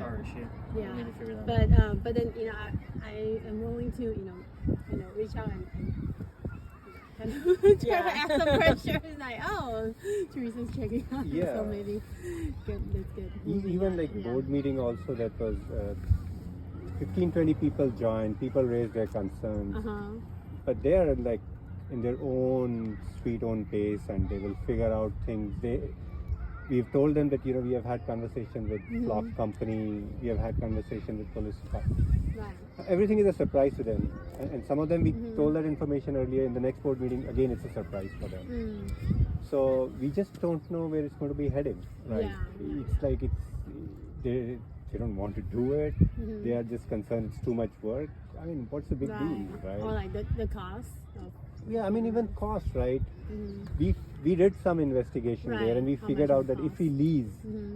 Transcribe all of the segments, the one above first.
car issue. Yeah. We need to figure that out. But then I am willing to reach out and kind of try to add some pressure. It's like, oh, Teresa's checking out, Yeah. so maybe that's good. Even like board meeting also, that was 15-20 people joined, people raised their concerns, but they are like in their own sweet own pace, and they will figure out things. We've told them that we have had conversation with Flock company, we have had conversation with police department. Right. Everything is a surprise to them, and some of them we told that information earlier. In the next board meeting, again it's a surprise for them. So we just don't know where it's going to be heading, right? Yeah. It's like they don't want to do it. They are just concerned it's too much work. I mean, what's the big deal, right? Or like the cost of. Yeah, I mean, even cost, right? We did some investigation there, and we How figured much out it that if costs. we lease,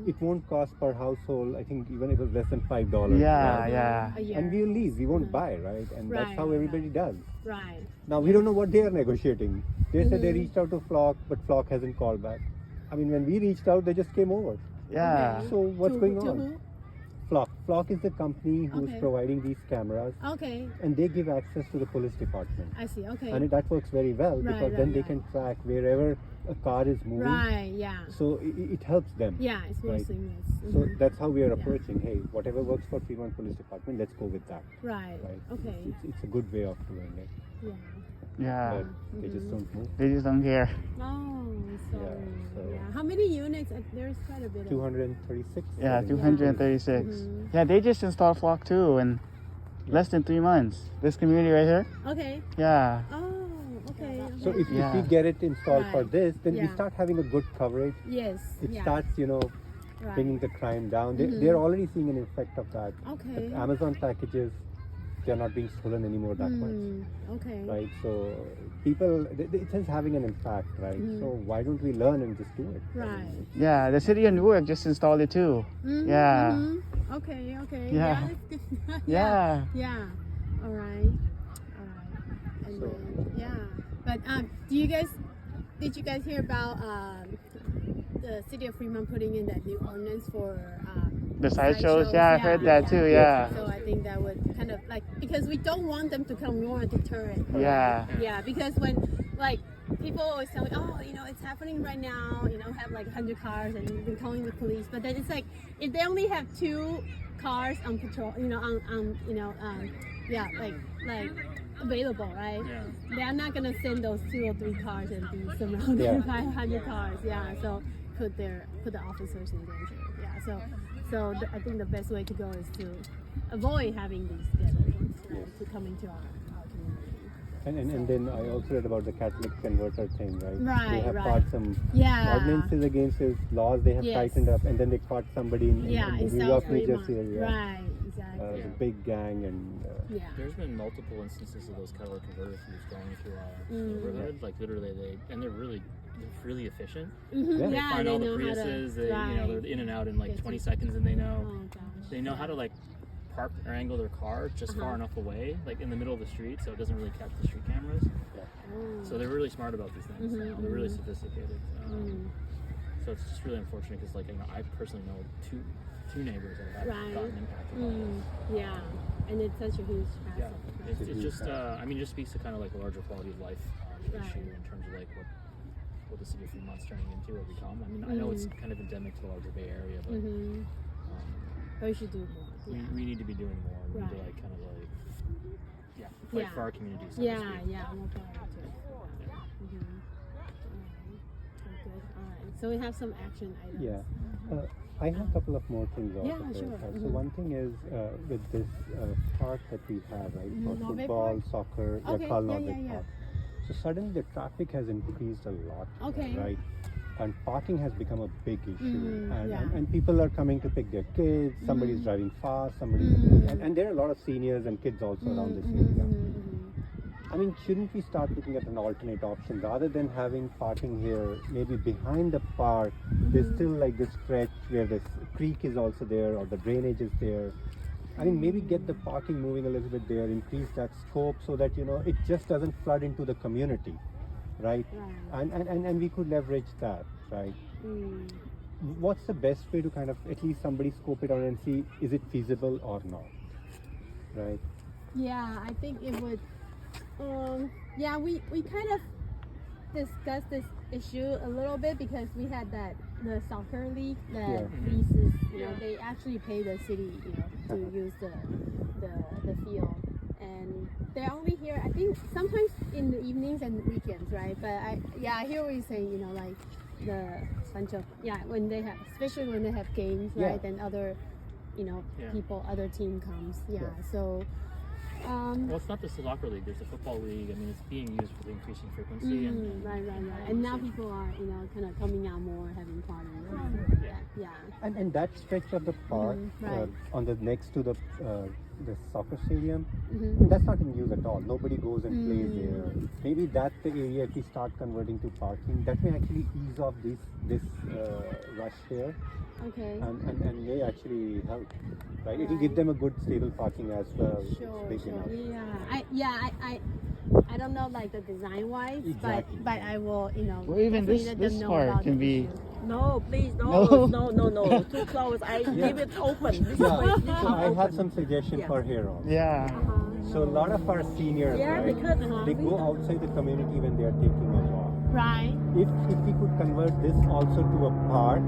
it won't cost per household. I think even it was less than $5. Yeah, right? yeah. A year. And we'll lease, we won't buy, right? And that's Right, how everybody does. Right. Now we don't know what they are negotiating. They said they reached out to Flock, but Flock hasn't called back. I mean, when we reached out, they just came over. Yeah. So what's going to on? Who? Flock. Flock is the company who's Okay. providing these cameras, Okay, and they give access to the police department. I see. Okay. And that works very well, Right, because then right, they right. can track wherever a car is moving. Right. Yeah. So it helps them. Yeah. It's more Right. seamless. So that's how we are approaching. Hey, whatever works for Fremont Police Department, let's go with that. Right. Right? Okay. It's a good way of doing it. Yeah. Yeah. But they just don't move. They just don't care. No, sorry. so- Yeah. How many units? There's quite a bit. Of 236. I Yeah, think. 236. Yeah, they just installed Flock too in less than 3 months. This community right here. Okay. Yeah. Oh. Okay. So okay. if we Yeah. get it installed for Right. this, then we Yeah. start having a good coverage. Yes. It yeah. starts, Right. bringing the crime down. They're already seeing an effect of that. Okay. The Amazon packages, they're not being stolen anymore that much. Okay. Right, so people, it is having an impact, right? So why don't we learn and just do it? Right. Yeah, the city of Newark just installed it too. Yeah. Okay. Okay. Yeah. That's good. Yeah. Yeah. All right. And So- then, yeah. But did you guys hear about the city of Fremont putting in that new ordinance for The sideshows, yeah, I heard that too, yeah. So I think that would kind of because we don't want them to come more deter it. Yeah. Yeah, because when people always tell me, oh, it's happening right now, have like 100 cars and you've been calling the police, but then it's like if they only have 2 cars on patrol, like available, right? Yeah. They're not gonna send those 2 or 3 cars and be surrounded by 100 cars. Yeah, so put the officers in danger. Yeah, so I think the best way to go is to avoid having these gatherings, right, to come into our community. And then I also read about the Catholic converter thing, right? Right, They have right. caught some Yeah. ordinances against his laws, they have Yes. tightened up, and then they caught somebody in Yeah, in New South York, New Fremont. Jersey area. Right, exactly. The big gang, and Yeah. There's been multiple instances of those catalytic converter thieves going through our neighborhood. Like literally, they're really efficient. Mhm, Yeah. They yeah, find all the know how to- Priuses. They're right. in and out in like Get 20 to- seconds, and they know Oh gosh. how to like park or angle their car just far enough away, like in the middle of the street, so it doesn't really catch the street cameras. Oh. So they're really smart about these things. They're really sophisticated. So it's just really unfortunate because, I personally know two neighbors that have Right. gotten impacted by this. Yeah, and it's such a huge Yeah, hassle. it just just speaks to kind of like a larger quality of life issue in terms of like what the city of Fremont's turning into or become. I mean, I know it's kind of endemic to the larger Bay Area, but But we should do more. Yeah. we need to be doing more. We need to Right. kind of fight Yeah. for our community. So to Yeah, speak. yeah, more power to it. Good. All right. So we have some action items. yeah. I have a couple of more things also. Yeah, sure. So one thing is with this park that we have, right, for Norway football, Park? soccer, Okay, called yeah, Norway yeah. Park. So suddenly the traffic has increased a lot, Okay. right? And parking has become a big issue, yeah. and people are coming to pick their kids. Somebody's driving fast, somebody's, and there are a lot of seniors and kids also around this area. I mean, shouldn't we start looking at an alternate option rather than having parking here? Maybe behind the park, there's still like this stretch where this creek is also there, or the drainage is there. I mean, maybe get the parking moving a little bit there, increase that scope so that it just doesn't flood into the community, right? Right. And we could leverage that, right? what's the best way to kind of at least somebody scope it out and see is it feasible or not, right? Yeah, I think it would. Yeah, we kind of discussed this issue a little bit because we had the soccer league that Yeah. leases. They actually pay the city, to use the field, and they're only here. I think sometimes in the evenings and weekends, right? But I hear what you're saying. Like the bunch of when they have, especially when they have games, Yeah. right? Then other, people, other team comes. Yeah. So. Well, it's not just the soccer league. There's the football league. I mean, it's being used for the increasing frequency. Right. And now people are, kind of coming out more, having parties. Yeah. And that stretch of the park right. on the next to the soccer stadium, Mm-hmm. that's not in use at all. Nobody goes and plays there. Maybe that's the area if we start converting to parking, that may actually ease off this rush here Okay. and may actually help. Right? It will give them a good stable parking as well. Sure. Big enough. Yeah. I don't know like the design wise, Exactly. but I will, Well, even definitely this let this them know part about can the be. issue. No, please, No. no. Too close. I leave it open. This Yeah. place needs So to I open. have some suggestion for here also. Yeah. So a lot of our seniors, Yeah, right, because they go outside the community when they are taking a walk. Right. If we could convert this also to a park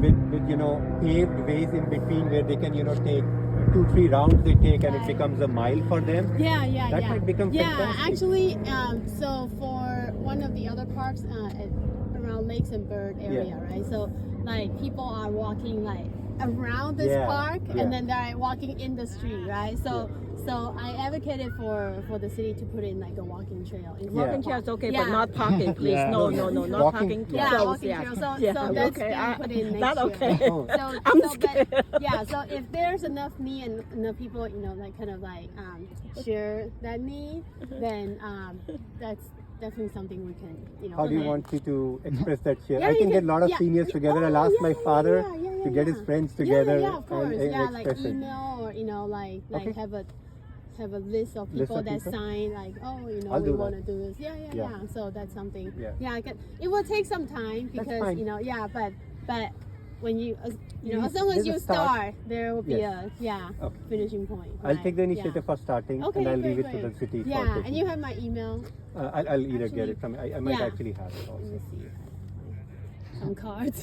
with paved ways in between where they can take 2-3 rounds they take and it Right. becomes a mile for them. Yeah. That might become fantastic. Actually, so for one of the other parks around Lakes and Bird area, right? So like people are walking like around this Yeah, park yeah. and then they're walking in the street, right? So I advocated for the city to put in like a walking trail. in Walking the trail is park. okay, Yeah. but not parking, please. Yeah. No, not Walking- parking. yeah. Close, Walking yeah. trail. So Yeah, that's okay. being put in next Not year. okay. Oh. So, I'm so scared. so if there's enough need and enough people, like kind of like share that need, then that's definitely something we can, How do you plan. want me to express that here? Yeah, I you can get a lot of yeah, seniors yeah, together. oh, I'll ask my yeah, father yeah, to get his friends together Yeah, of course. and Yeah, like express it. email or like Okay. have a list of List people of that people? sign like I'll we do want to that. do this. Yeah. Yeah. So that's something. Yeah. It will take some time That's because fine. but when you as There's- long as there's a you start. start, there will be Yes. a Okay. finishing point. I'll right? take the Yeah. initiative for starting Okay, and I'll great, leave it to great. the city for Yeah, taking. and you have my email. I'll either get Actually, it from. I might yeah. actually have it Let me also. see. Some cards.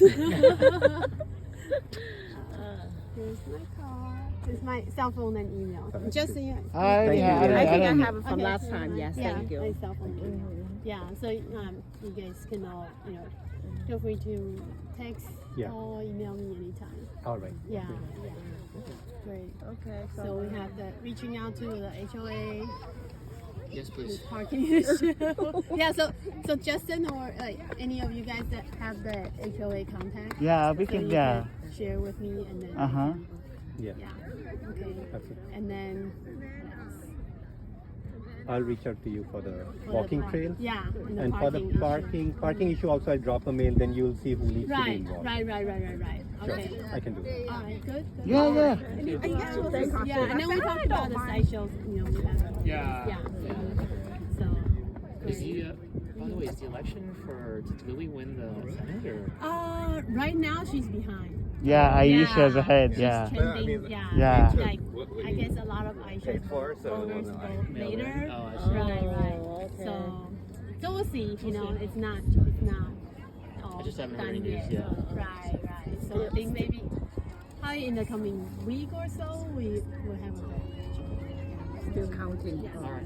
Here's my card. Here's my cell phone and email. Okay. Just so you. I already Thank have. you. I think I don't- have it from Okay, last so time. my- Yes, yeah, thank my you. cell phone. and email. Yeah, so you guys can all feel free to text, Yeah. call, email me anytime. All right. Yeah. Great. Okay, So we have the reaching out to the HOA. Yes, This please. parking issue. Yeah, so Justin or any of you guys that have the HOA contact. Yeah, we so can. you Yeah. can share with me and then. Uh-huh. Yeah. Yeah. Okay. That's it. And then. what else? I'll reach out to you for the For the walking park- trail. Yeah. And for the parking issue also, I'll drop a mail. Then you'll see who needs to be Right. involved. Right. Sure. Okay. I can do that. All right. Good. Yeah. Yeah, and then we talked about the sideshows. We have. Yeah. So. Is great. by the way, is the election did Lily win the Senate or? Right now she's behind. Yeah. Aisha's ahead. She's Yeah. trending, Yeah. Like, I guess a lot of Aisha voters vote later. Oh, I see. Right. okay. So we'll see. It's not all I just haven't heard done any news yet. yet. Right. So I think maybe probably in the coming week or so we will have a vote. Still counting. Yeah. All right.